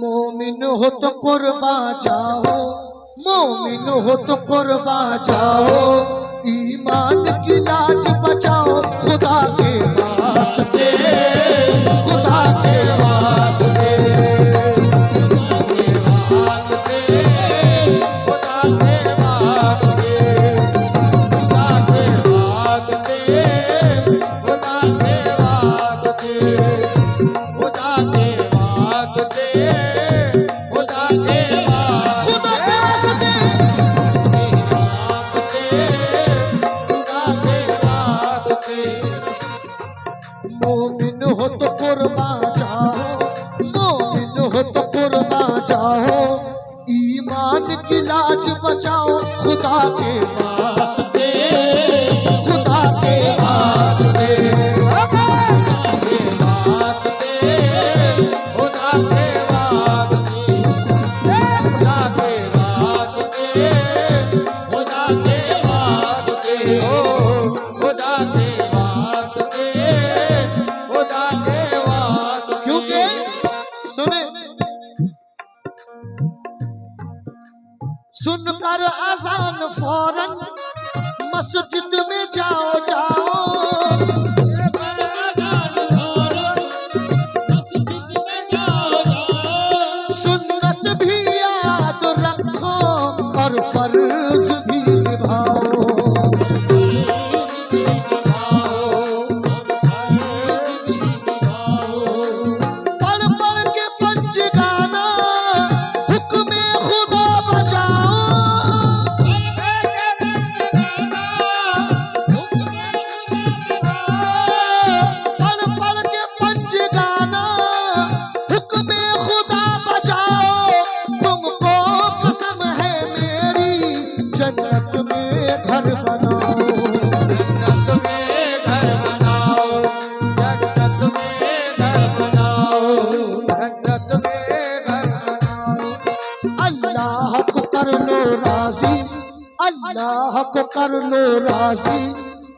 मोमिन हो तो कुर्बा जाओ, मोमिन हो तो कुर्बा जाओ, ईमान की लाज बचाओ खुदा के वास्ते, खुदा के वास्ते, मोमिन हो तो कुर्बा जाओ, मोमिन हो तो कुर्बा जाओ, ईमान की लाज बचाओ खुदा के वास्ते, खुदा के वास्ते, सुनकर अजान फौरन मस्जिद में जाओ जाओ, सुन्नत भी याद रखो और फर्ज भी निभाओ, पढ़ पढ़ के पंचगाना हुक्मे खुदा बचाओ, पढ़ पढ़ के पंचगाना हुक्मे खुदा बचाओ, तुमको कसम है मेरी जन्नत में घर बनाओ, जन्नत में घर बनाओ, जन्नत में घर बनाओ, जन्नत में घर बनाओ, अल्लाह को कर लो राजी, अल्लाह को कर लो राजी,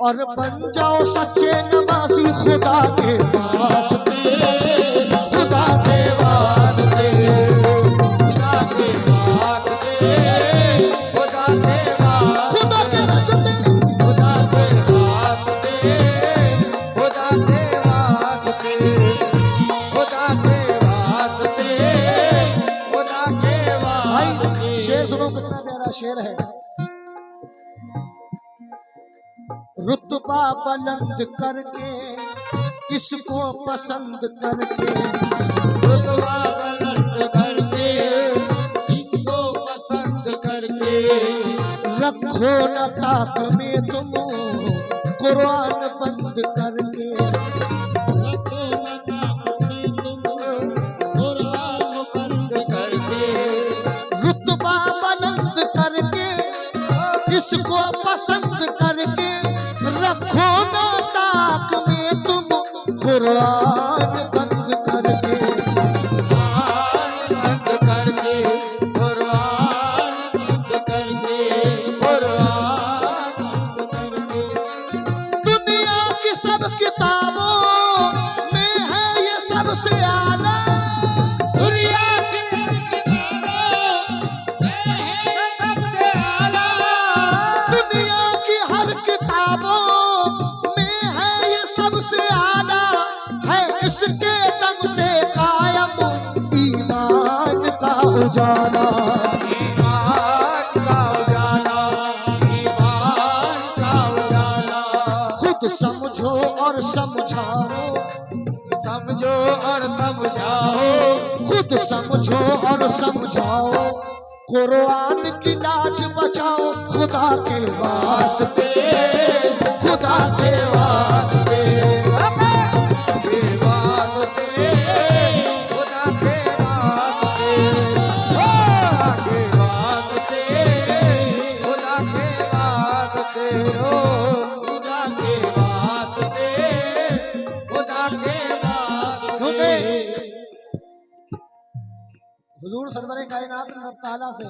और बन जाओ सच्चे नमाजी खुदा के वास्ते, खुदा के वास्ते, खुदा के वास्ते, खुदा के वास्ते, खुदा के वास्ते, खुदा के वास्ते, खुदा के वास्ते, खुदा के वास्ते, खुदा के वास्ते। भाई शेर सुनो, कितना प्यारा शेर है। रुतबा बुलंद करके इसको पसंद करके, रुतबा बुलंद करके इसको पसंद करके, रखो न ताक में तुम कुरान बंद करके, रखो न ताक में तुम कुरान बंद करके, रुतबा बुलंद करके इसको पसंद करके, रखो ना ताक में तुम कुरान बंद करके, बंद करके, कुरान बंद करके, कुरान बंद करके, दुनिया की सब किताबों में है ये सबसे आला, दुनिया की किताबों में है ये सबसे आला, दुनिया की हर किताबों सबसे आला है, इसके दम से कायम ईमान का उजाला, ईमान का उजाला, ईमान का उजाला, खुद समझो और समझाओ, समझो और समझाओ, खुद समझो और समझाओ, कुरान की लाज बचाओ खुदा के वास्ते, खुदा के वास्ते, हुजूर सरवरे कायनात ने रब तआला से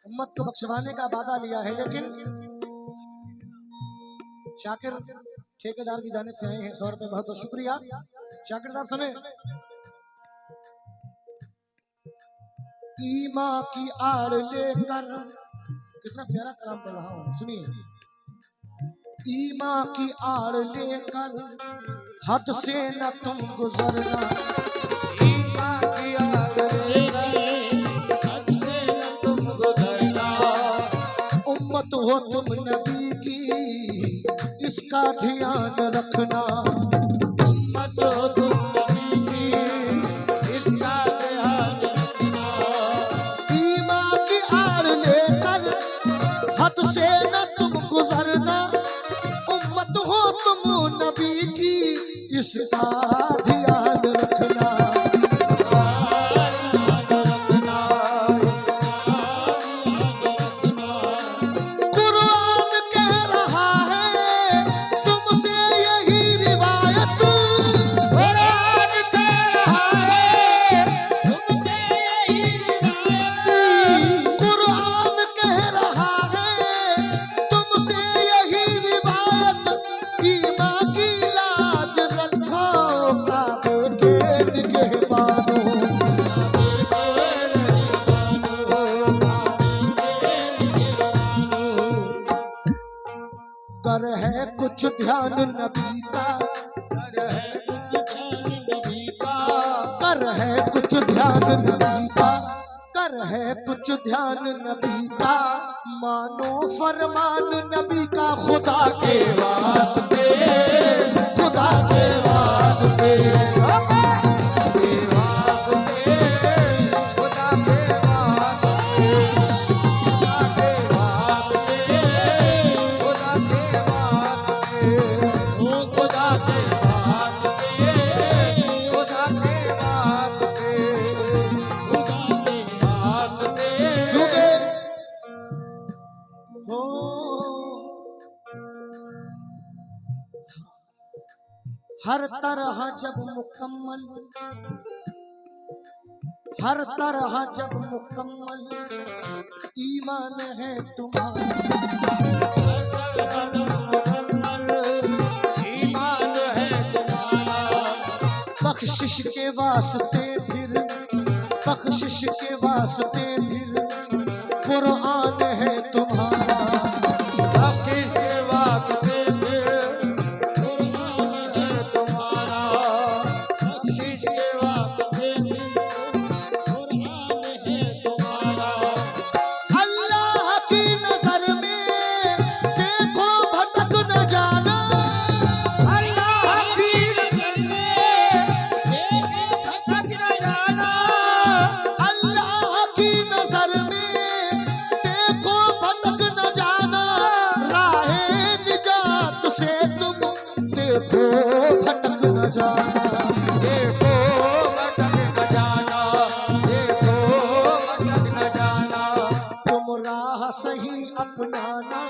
उम्मत को बख्शवाने का वादा लिया है, लेकिन शाकिर ठेकेदार की जानिब से आए हैं 100 रुपए, बहुत बहुत शुक्रिया। शाकिर साहब सुने, ईमा की आड़ लेकर, कितना प्यारा कलाम पढ़ रहा हूं, सुनिए। ईमा की आड़ लेकर हद से न तुम गुजरना, ईमा की आड़ लेकर हद से न तुम गुजरना। उम्मत हो तुम नबी की इसका ध्यान रखना, उम्मत हो तुम नबी की इसका ध्यान रखना। ईमा की आड़ लेकर हद से न तुम गुजरना, उम्मत हो तुम नबी की इसका ध्यान रखना। कुरान कह रहा है तुमसे यही रिवायत, कुरान कह रहा है तुमसे यही रिवायत। कुरान कह रहा है तुमसे यही रिवायत। ईमा की लाज रखो, काबे के निगहबानो, कर है कुछ ध्यान नबी का, कर है कुछ ध्यान नबी का, कर है कुछ ध्यान नबी का, मानो फरमान नबी का, खुदा के वास्ते, खुदा के वास्ते, क्योंकि हो हर तरह जब मुकम्मल, हर तरह जब मुकम्मल ईमान है तुम्हारा, ईमान है तुम्हारा। बख्शिश के वास्ते फिर, बख्शिश के वास्ते फिर कुरान है तुम्हारा, बख्शिश के वास्ते फिर कुरान है तुम्हारा। बख्शिश के वास्ते फिर कुरान है तुम्हारा। अल्लाह की नजर में देखो भटक न जाना, अल्लाह की नज़र में देखे भटक न जाना। अल्लाह की नजर में देखो भटक न जाना, राहे निजात से तुम देखो भटक न जाना। देखो भटक न जाना, देखो भटक न जाना। तुम राह सही अपनाना,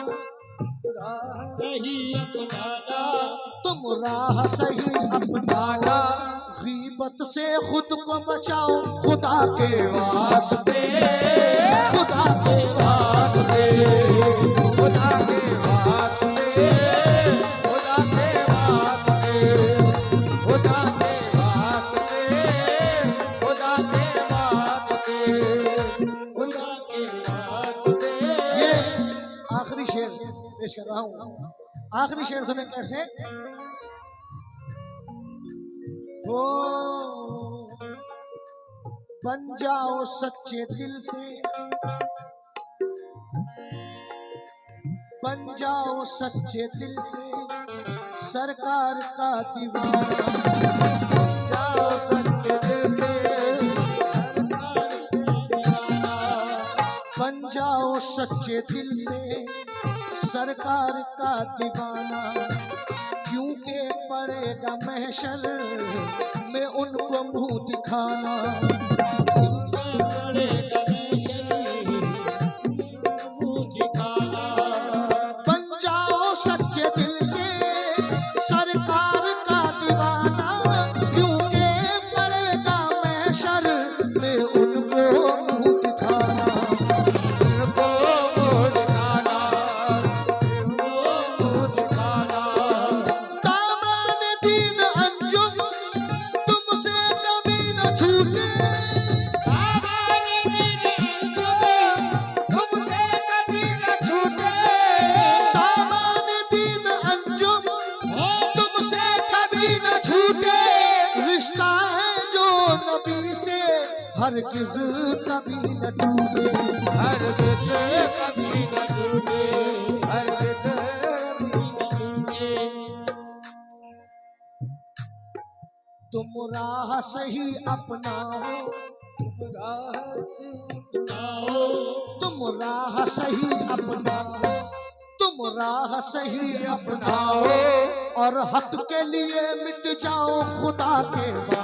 नहीं अपनाना, तुम राह सही अपनाना, गीबत से खुद को बचाओ, खुदा के वास्ते, खुदा के वास्ते, खुदा के वास्ते, खुदा के वास्ते, खुदा के वास्ते, खुदा के वास्ते, खुदा के वास्ते। ये आखिरी शेर पेश कर रहा हूँ। आखिरी शेर सुने कैसे, हो बन जाओ सच्चे दिल से, बन जाओ सच्चे दिल से सरकार का दीवाना, जाओ सच्चे दिल से, बन जाओ सच्चे दिल से सरकार का दीवाना, क्योंकि पड़ेगा महशर में उनको मुंह दिखाना, बन जाओ सच्चे दिल से सरकार का दीवाना, क्योंकि पड़ेगा महशर में उनको मुंह दिखाना, उनको दिखाना, उनको दिखाना। दामन दीन अंजुम तुमसे कभी न छूटे, दामन छूटे। रिश्ता है जो नबी से हरगिज कभी न टूटे। हरगिज कभी न टूटे, हरगिज कभी न टूटे। तुम राह सही अपनाओ, तुम राह सही अपनाओ, तुम राह सही अपनाओ और हक के लिए मिट जाओ खुदा के बाद।